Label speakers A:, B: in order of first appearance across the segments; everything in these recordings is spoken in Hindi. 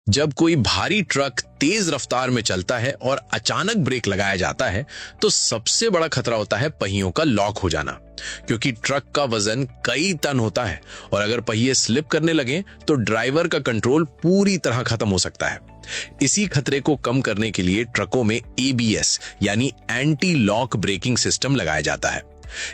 A: जब कोई भारी ट्रक तेज रफ्तार में चलता है और अचानक ब्रेक लगाया जाता है तो सबसे बड़ा खतरा होता है पहियों का लॉक हो जाना। क्योंकि ट्रक का वजन कई टन होता है और अगर पहिए स्लिप करने लगे तो ड्राइवर का कंट्रोल पूरी तरह खत्म हो सकता है। इसी खतरे को कम करने के लिए ट्रकों में एबीएस यानी एंटी लॉक ब्रेकिंग सिस्टम लगाया जाता है।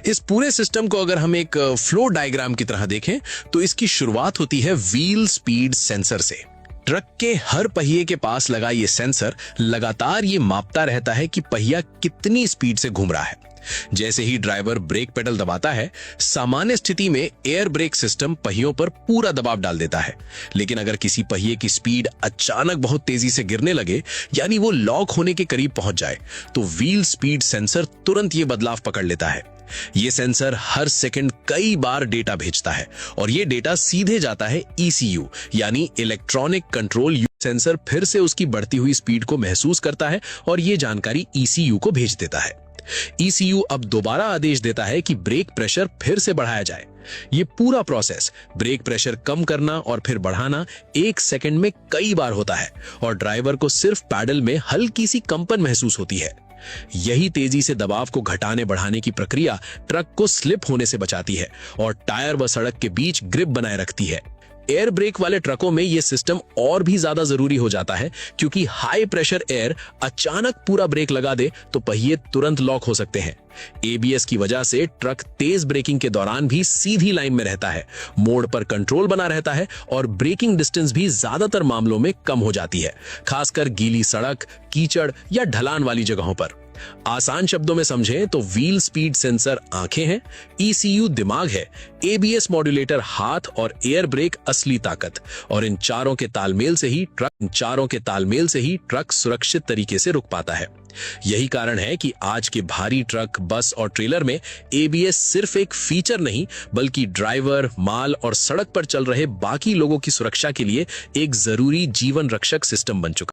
A: इस पूरे सिस्टम को अगर हम एक फ्लो डायग्राम की तरह देखें तो इसकी शुरुआत होती है व्हील स्पीड सेंसर से। ट्रक के हर पहिए के पास लगा ये सेंसर लगातार ये मापता रहता है कि पहिया कितनी स्पीड से घूम रहा है। जैसे ही ड्राइवर ब्रेक पेडल दबाता है, सामान्य स्थिति में एयर ब्रेक सिस्टम पहियों पर पूरा दबाव डाल देता है। लेकिन अगर किसी पहिए की स्पीड अचानक बहुत तेजी से गिरने लगे, यानी वो लॉक होने के करीब पहुंच जाए, तो व्हील स्पीड सेंसर तुरंत ये बदलाव पकड़ लेता है। ये सेंसर हर सेकंड कई बार डेटा भेजता है और ये डेटा सीधे जाता है ईसीयू यानी इलेक्ट्रॉनिक कंट्रोल यूनिट। सेंसर फिर से उसकी बढ़ती हुई स्पीड को महसूस करता है और ये जानकारी ईसीयू को भेज देता है। ईसीयू अब दोबारा आदेश देता है कि ब्रेक प्रेशर फिर से बढ़ाया जाए। ये पूरा प्रोसेस, ब्रेक प्रेशर कम करना और फिर बढ़ाना, 1 सेकंड में कई बार होता है और ड्राइवर को सिर्फ पैडल में हल्की सी कंपन महसूस होती है। यही तेजी से दबाव को घटाने बढ़ाने की प्रक्रिया ट्रक को स्लिप होने से बचाती है और टायर व सड़क के बीच ग्रिप बनाए रखती है। एयर ब्रेक वाले ट्रकों में यह सिस्टम और भी ज्यादा जरूरी हो जाता है, क्योंकि हाई प्रेशर एयर अचानक पूरा ब्रेक लगा दे तो पहिए तुरंत लॉक हो सकते हैं। एबीएस की वजह से ट्रक तेज ब्रेकिंग के दौरान भी सीधी लाइन में रहता है, मोड़ पर कंट्रोल बना रहता है और ब्रेकिंग डिस्टेंस भी ज्यादातर मामलों में कम हो जाती है, खासकर गीली सड़क, कीचड़ या ढलान वाली जगहों पर। आसान शब्दों में समझें तो व्हील स्पीड सेंसर आंखें हैं, ईसीयू दिमाग है, एबीएस मॉड्यूलेटर हाथ और एयर ब्रेक असली ताकत। और इन चारों के तालमेल से ही ट्रक सुरक्षित तरीके से रुक पाता है। यही कारण है कि आज के भारी ट्रक, बस और ट्रेलर में एबीएस सिर्फ एक फीचर नहीं, बल्कि ड्राइवर, माल और सड़क पर चल रहे बाकी लोगों की सुरक्षा के लिए एक जरूरी जीवन रक्षक सिस्टम बन चुका है।